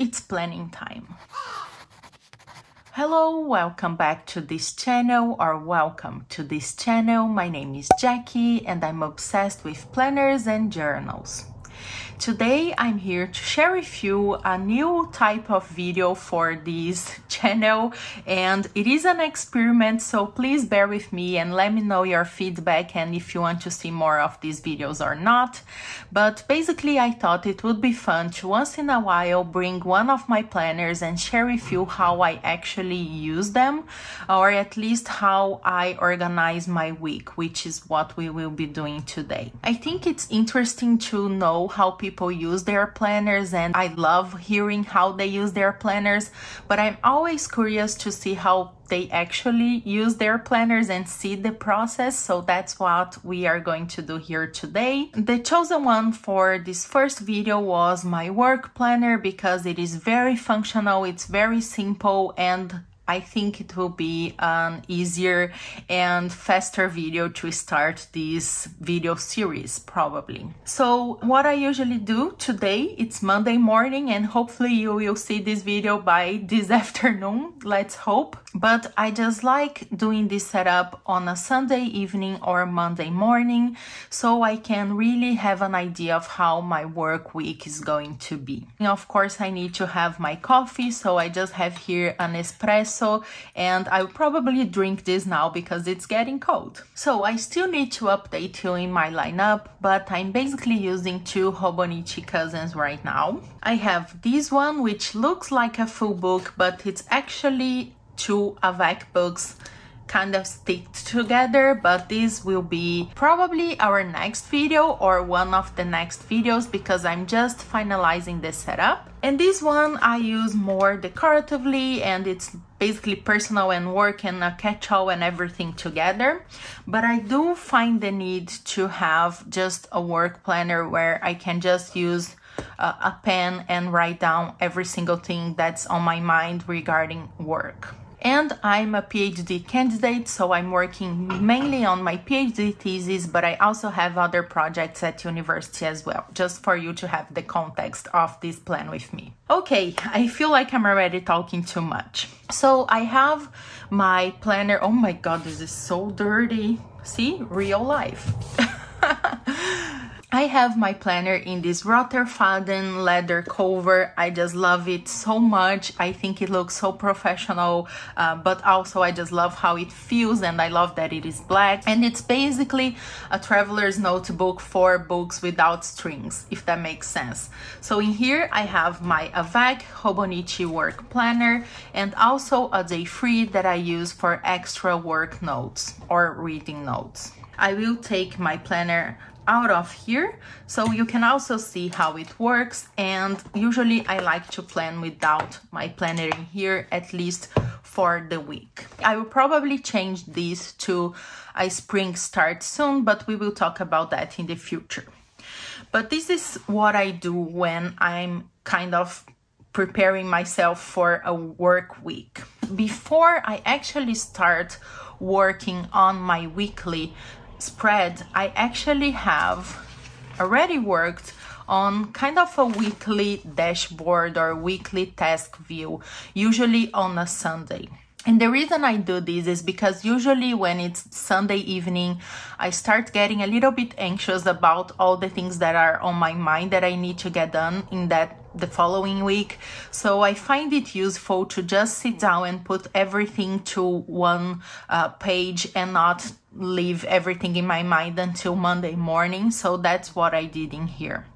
it's planning time. Hello, welcome back to this channel, or welcome to this channel. My name is Jackie and I'm obsessed with planners and journals. Today I'm here to share with you a new type of video for this channel, and it is an experiment, so please bear with me and let me know your feedback and if you want to see more of these videos or not. But basically I thought it would be fun to once in a while bring one of my planners and share with you how I actually use them, or at least how I organize my week, which is what we will be doing today. I think it's interesting to know how people use their planners, and I love hearing how they use their planners, but I'm always curious to see how they actually use their planners and see the process, so that's what we are going to do here today. The chosen one for this first video was my work planner because it is very functional, it's very simple, and I think it will be an easier and faster video to start this video series, probably. So what I usually do today, it's Monday morning, and hopefully you will see this video by this afternoon, let's hope. But I just like doing this setup on a Sunday evening or Monday morning, so I can really have an idea of how my work week is going to be. And of course, I need to have my coffee, so I just have here an espresso, and I'll probably drink this now because it's getting cold. So I still need to update you in my lineup, but I'm basically using two Hobonichi cousins right now. I have this one, which looks like a full book, but it's actually two Avec books kind of sticked together, but this will be probably our next video or one of the next videos because I'm just finalizing the setup. And this one I use more decoratively, and it's basically personal and work and a catch-all and everything together. But I do find the need to have just a work planner where I can just use a pen and write down every single thing that's on my mind regarding work. And I'm a PhD candidate, so I'm working mainly on my PhD thesis, but I also have other projects at university as well, just for you to have the context of this plan with me. Okay, I feel like I'm already talking too much. So I have my planner. Oh my god, this is so dirty. See, real life. I have my planner in this Rotterfaden leather cover. I just love it so much. I think it looks so professional, but also I just love how it feels, and I love that it is black. And it's basically a traveler's notebook for books without strings, if that makes sense. So in here I have my Avec Hobonichi work planner, and also a day free that I use for extra work notes or reading notes. I will take my planner out of here so you can also see how it works, and usually I like to plan without my planner in here, at least for the week. I will probably change this to a spring start soon, but we will talk about that in the future. But this is what I do when I'm kind of preparing myself for a work week. Before I actually start working on my weekly spread, I actually have already worked on kind of a weekly dashboard or weekly task view, usually on a Sunday. And the reason I do this is because usually when it's Sunday evening, I start getting a little bit anxious about all the things that are on my mind that I need to get done in the following week. So I find it useful to just sit down and put everything to one page and not leave everything in my mind until Monday morning. So that's what I did in here.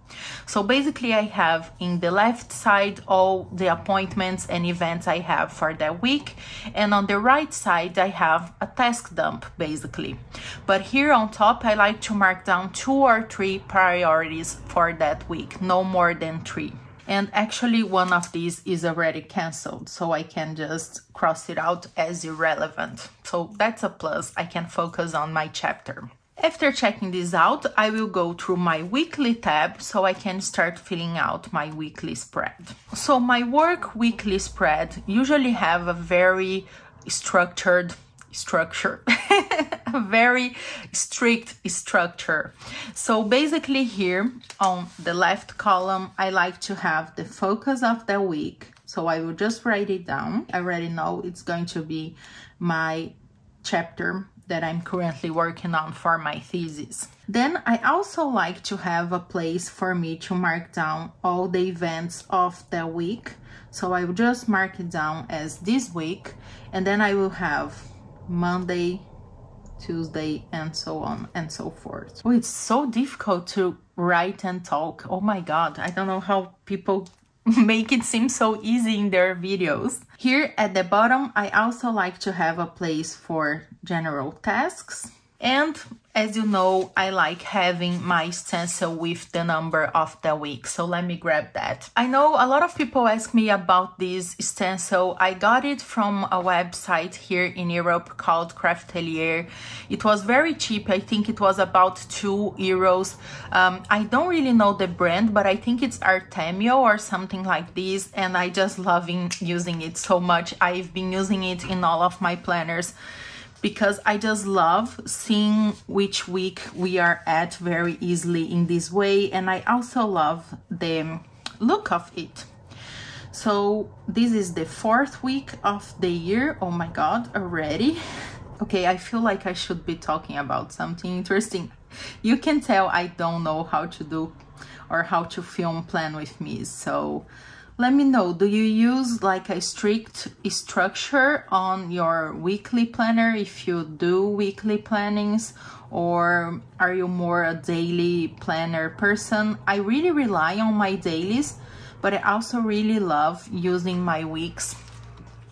So basically I have in the left side all the appointments and events I have for that week, and on the right side I have a task dump basically. But here on top I like to mark down 2 or 3 priorities for that week, no more than 3. And actually one of these is already canceled, so I can just cross it out as irrelevant. So that's a plus, I can focus on my chapter. After checking this out, I will go through my weekly tab so I can start filling out my weekly spread. So my work weekly spread usually have a very structure a very strict structure. So basically here on the left column, I like to have the focus of the week. So I will just write it down. I already know it's going to be my chapter that I'm currently working on for my thesis. Then I also like to have a place for me to mark down all the events of the week. So I will just mark it down as this week, and then I will have Monday, Tuesday, and so on and so forth. Oh, it's so difficult to write and talk. Oh my God, I don't know how people make it seem so easy in their videos. Here at the bottom, I also like to have a place for general tasks. And as you know, I like having my stencil with the number of the week. So let me grab that. I know a lot of people ask me about this stencil. I got it from a website here in Europe called Craftelier. It was very cheap. I think it was about €2. I don't really know the brand, but I think it's Artemio or something like this. And I just love using it so much. I've been using it in all of my planners, because I just love seeing which week we are at very easily in this way. And I also love the look of it. So this is the 4th week of the year. Oh my God, already. Okay, I feel like I should be talking about something interesting. You can tell I don't know how to do or how to film plan with me. So let me know, do you use like a strict structure on your weekly planner if you do weekly plannings, or are you more a daily planner person? I really rely on my dailies, but I also really love using my weeks,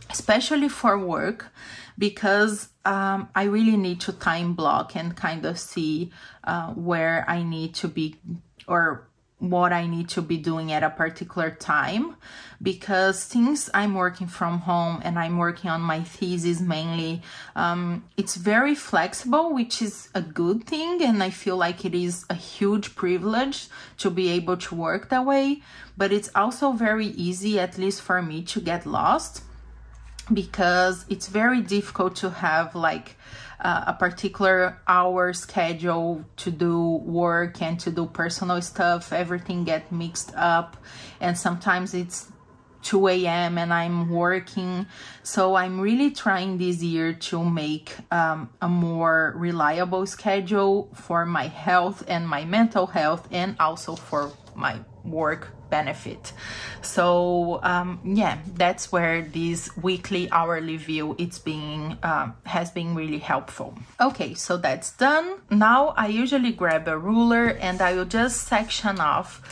especially for work, because I really need to time block and kind of see where I need to be or what I need to be doing at a particular time. Because since I'm working from home and I'm working on my thesis mainly, it's very flexible, which is a good thing, and I feel like it is a huge privilege to be able to work that way. But it's also very easy, at least for me, to get lost, because it's very difficult to have like a particular hour schedule to do work and to do personal stuff. Everything gets mixed up, and sometimes it's 2 a.m. and I'm working. So I'm really trying this year to make a more reliable schedule for my health and my mental health, and also for my work benefit. So yeah, that's where this weekly hourly view has been really helpful. Okay, so that's done. Now I usually grab a ruler and I will just section off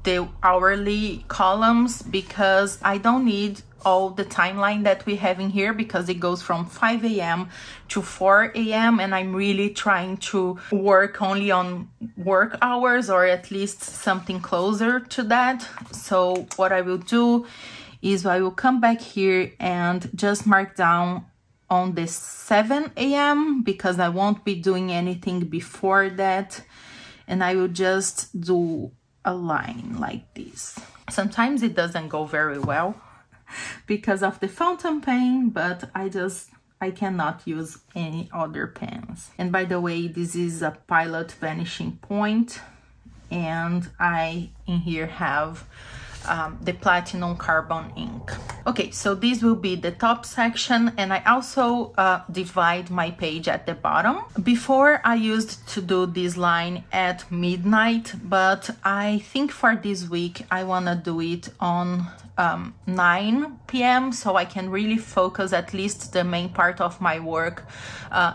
the hourly columns, because I don't need all the timeline that we have in here, because it goes from 5 a.m. to 4 a.m. and I'm really trying to work only on work hours, or at least something closer to that. So what I will do is I will come back here and just mark down on the 7 a.m. because I won't be doing anything before that, and I will just do a line like this. Sometimes it doesn't go very well because of the fountain pen, but I cannot use any other pens. And by the way, this is a Pilot vanishing point, and I in here have the platinum carbon ink. Okay, so this will be the top section, and I also divide my page at the bottom. Before I used to do this line at midnight, but I think for this week I want to do it on 9 p.m. so I can really focus at least the main part of my work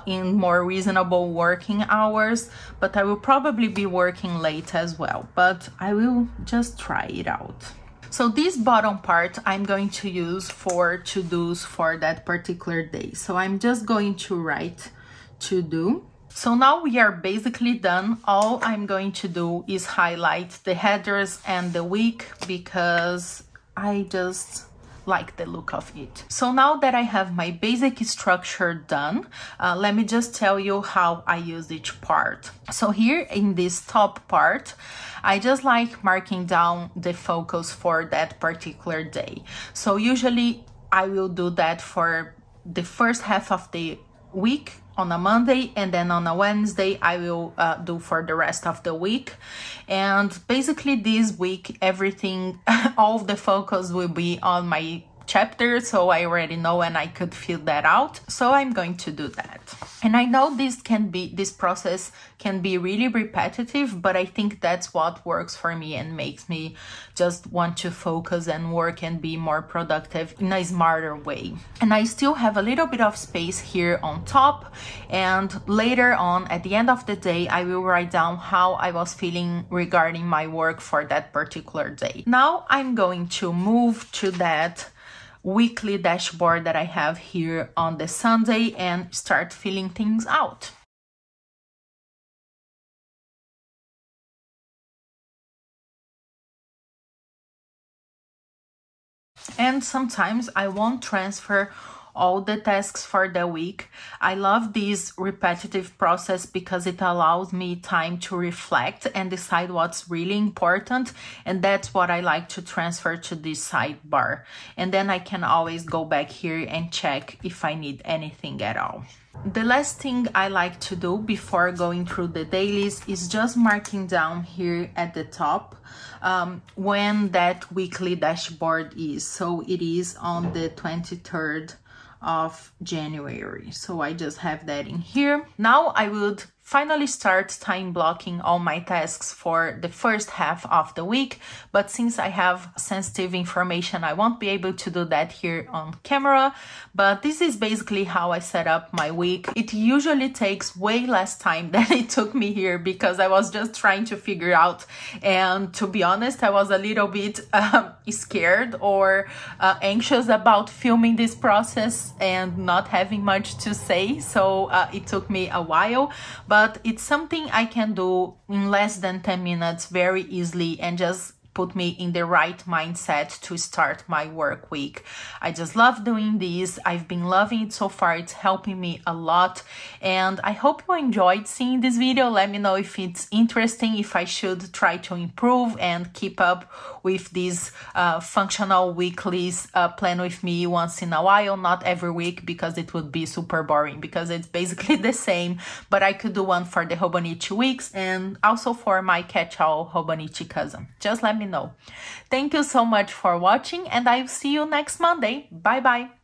in more reasonable working hours. But I will probably be working late as well, but I will just try it out. So this bottom part I'm going to use for to-dos for that particular day. So I'm just going to write to do. So now we are basically done. All I'm going to do is highlight the headers and the week, because I just like the look of it. So now that I have my basic structure done, let me just tell you how I use each part. So here in this top part, I just like marking down the focus for that particular day. So usually I will do that for the first half of the week on a Monday, and then on a Wednesday I will do for the rest of the week. And basically this week everything, all of the focus will be on my chapter, so I already know and I could fill that out, so I'm going to do that. And I know this process can be really repetitive, but I think that's what works for me and makes me just want to focus and work and be more productive in a smarter way. And I still have a little bit of space here on top, and later on at the end of the day I will write down how I was feeling regarding my work for that particular day. Now I'm going to move to that weekly dashboard that I have here on the Sunday and start filling things out. And sometimes I won't transfer all the tasks for the week. I love this repetitive process because it allows me time to reflect and decide what's really important, and that's what I like to transfer to this sidebar. And then I can always go back here and check if I need anything at all. The last thing I like to do before going through the dailies is just marking down here at the top when that weekly dashboard is. So it is on the 23rd of January. So I just have that in here. Now I would finally start time blocking all my tasks for the first half of the week, but since I have sensitive information I won't be able to do that here on camera. But this is basically how I set up my week. It usually takes way less time than it took me here because I was just trying to figure out, and to be honest I was a little bit scared or anxious about filming this process and not having much to say, so it took me a while, but it's something I can do in less than 10 minutes very easily and just put me in the right mindset to start my work week. I just love doing this. I've been loving it so far. It's helping me a lot, and I hope you enjoyed seeing this video. Let me know if it's interesting, if I should try to improve and keep up with these functional weeklies. Plan with me once in a while, not every week, because it would be super boring because it's basically the same, but I could do one for the Hobonichi weeks and also for my catch-all Hobonichi cousin. Just let me know. Thank you so much for watching, and I'll see you next Monday. Bye bye.